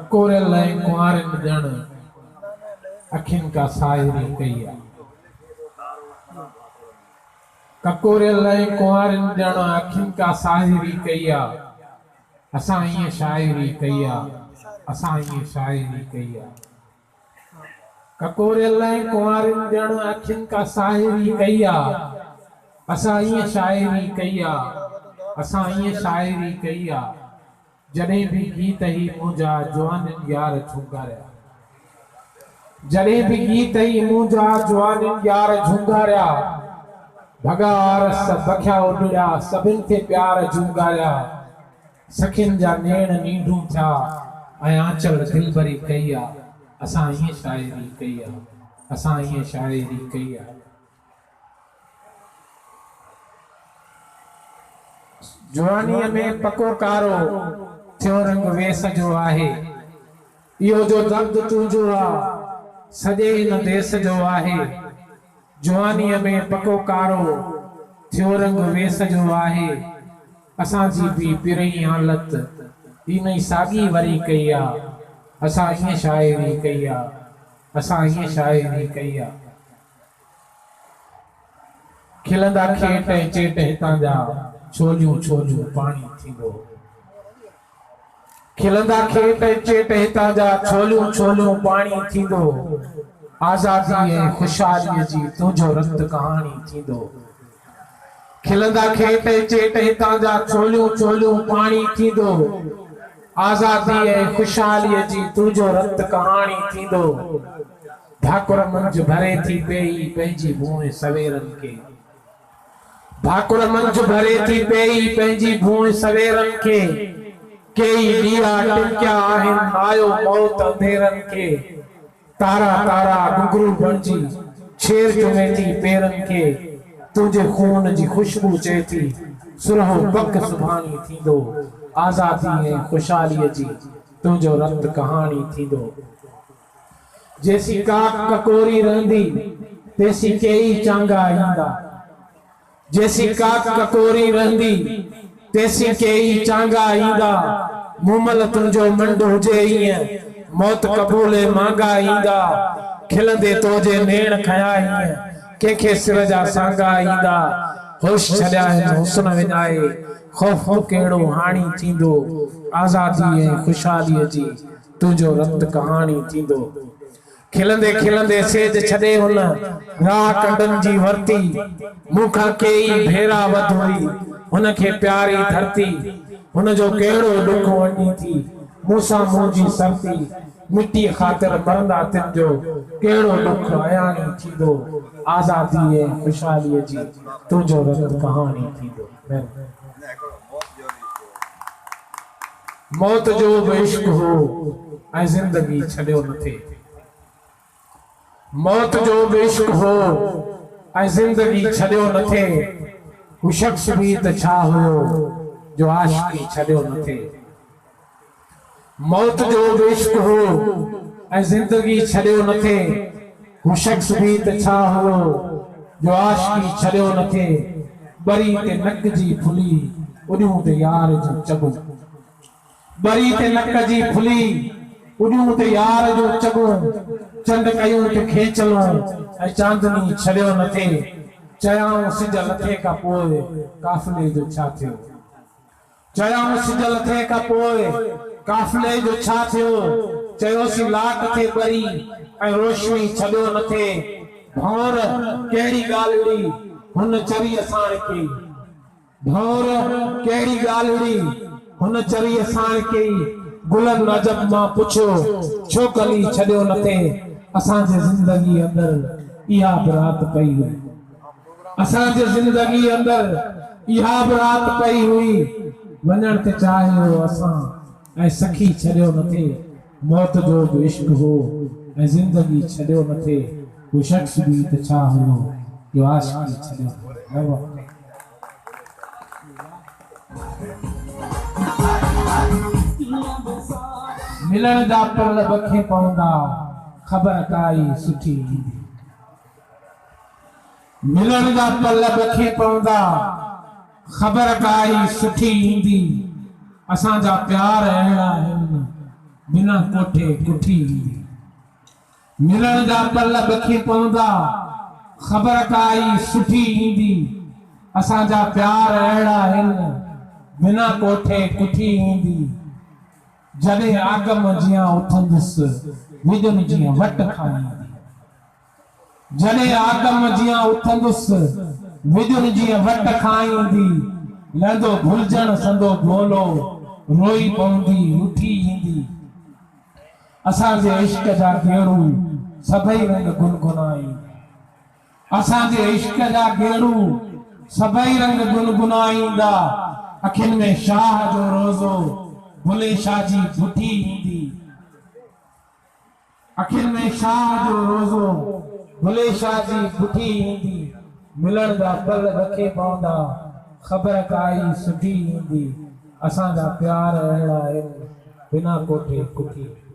ककोरे लय कुंवारिन ॼण अखिन का साहिरी कई आ। ककोरे लय कुंवारिन ॼण अखिन का साहिरी कई आ। असां ईअं शाइरी कई आ, असां ईअं शाइरी कई आ। ककोरे लय कुंवारिन ॼण अखिन का साहिरी कई आ। असां ईअं शाइरी कई आ, असां ईअं शाइरी कई आ। जॾहिं भी गीत ही मुंहिंजा जवानिन यार झुंगारिया, जॾहिं भी गीत ही मुंहिंजा जवानिन यार झुंगारिया। भगार बखिया उॾिया सभिनि खे प्यार झुंगारिया। सखियुनि जा नेण नींढूं थिया ऐं आंचल दिलबरी कई आ। असां ईअं शाइरी कई आ, असां ईअं शाइरी कई आ। जवानीअ में पको कारो थियो रंग वेस जो आहे। इहो जो दर्द तुंहिंजो आ सॼे हिन देश जो आहे। जवानीअ में पको कारो थियो रंग वेस जो आहे। असांजी भी पिरई हालत इन ई साॻी वरी कई आ। असां ईअं शाइरी कई आ, असां ईअं शाइरी कई आ। खिलंदा खेट ऐं चेट हितां जा छोलियूं छोलियूं पाणी थींदो। खिलंदा खेट ऐं चेट हितां जा छोलियूं छोलियूं पाणी थींदो। आज़ादी ऐं ख़ुशहालीअ जी तुंहिंजो रत कहाणी थींदो। खिलंदा खेट ऐं चेट हितां जा छोलियूं छोलियूं पाणी थींदो। आज़ादी ऐं ख़ुशहालीअ जी तुंहिंजो रत कहाणी थींदो। भाकुर मंझि भरे थी पेई पंहिंजी भूण सवेरनि खे। भाकुर मंझि भरे थी पेई पंहिंजी भूण सवेरनि खे। कई ॾीआ टिकिया आहिनि आयो मौत अंधेरनि खे। तारा तारा घुंघरू बणिजी छेर चुमे थी पेरनि खे। तुंहिंजे खून जी खुशबू चए थी सुरहो पक सुभाणी थींदो। आज़ादी ऐं ख़ुशहालीअ जी तुंहिंजो रत कहाणी थींदो। जेसी काक ककोरी रहंदी तेसी केई चांगा ईंदा। जेसी काक ककोरी रहंदी तेसी केई चांगा ईंदा। मुमल तुंहिंजो मंड हुजे ईअं मौत कबूले मांगा ईंदा। खिलंदे तोजे नेण खया ईअं कंहिंखे सिर जा सांगा ईंदा। होश छॾिया आहिनि हुस्न विञाए ख़ौफ़ कहिड़ो हाणी थींदो। आज़ादी ऐं ख़ुशहालीअ जी तुंहिंजो रत कहाणी थींदो। खिलंदे खिलंदे सेज छॾे हुन राह कंडनि जी वरती। मूंखां कई भेरा वध हुई हुनखे प्यारी धरती। हुनजो कहिड़ो ॾुख वंडी थी मूंसां मुंहिंजी सरती। मिटीअ ख़ातिर मरंदा तिन जो कहिड़ो ॾुख अयाणी थींदो। आज़ादी ऐं ख़ुशहालीअ जी तुंहिंजो रत कहाणी थींदो। मौत जो बि इश्क हो ऐं ज़िंदगी छॾियो न थे। मौत जो बि इश्क हो ऐं ज़िंदगी छॾियो न थे। हू शख्स बि त छा हुयो जो आशिकी छॾियो न थे। मौत जो बि इश्क हो ऐं ज़िंदगी छॾियो न थे। हू शख्स बि त छा हुयो जो आशिकी छॾियो न थे। बरी ते नक जी फुली उॾियूं ते यार जो चॻो। बरी ते नक जी फुली उॾियूं ते यार जो चॻो। चंड कयूं ते खेचलो ऐं चांदनी छॾियो न थे। चयाऊं सिज लथे खां पोइ काफ़िले जो छा थियो। चयाऊं सिज लथे खां पोइ काफ़िले जो छा थियो। चयोसीं लाट थे ॿरी ऐं रोशनी छॾियो न थे। भौर कहिड़ी ॻाल्हि हुन चरी असां कई। भौर कहिड़ी ॻाल्हि हुन चरी असां कई। गुलनि अजब मां पुछियो छो कली छॾियो न थे। असांजे ज़िंदगी अंदरि इहा बि रात पई हुई। असांजे ज़िंदगी अंदरि इहा बि रात पई हुई। वञण ते चाहियो असां ऐं सखी छॾियो न थे। मौत जो बि इश्क हो ऐं ज़िंदगी छॾियो न थे। हू शख्स बि त छा हुयो जो आशिकी छॾियो न थे। मिलण जा पल बखे पवंदा ख़बर काई सुठी ईंदी। मिलण जा पल बखे पवंदा ख़बर काई सुठी ईंदी। असांजा प्यार अहिड़ा आहिनि बिना कोठे कुठी ईंदी। मिलण जा पल बखी पवंदा, ख़बर काई सुठी ईंदी। असांजा प्यार अहिड़ा आहिनि, बिना कोठे कुठी ईंदी। जॾहिं आगम जियां उथंदुसि, विजुन जियां वट खाईंदी। जॾहिं आगम जियां उथंदुसि, विजुन जियां वट खाईंदी। लंदो भुलजण संदो भोलो, रोई पवंदी उठी ईंदी। असांजे इश्क जा गेड़ू सभई रंग गुनगुनाईंदा। असांजे इश्क जा गेड़ू सभई रंग गुनगुनाईंदा। अखियुनि में शाह जो रोज़ो, भुले शाह जी बुठी ईंदी। अखियुनि में शाह जो रोज़ो, भुले शाह जी बुठी ईंदी। मिलण जा पल रखे पवंदा, ख़बर काई सुठी ईंदी। असांजा प्यार अहिड़ा आहिनि, बिना कोठे कुठी।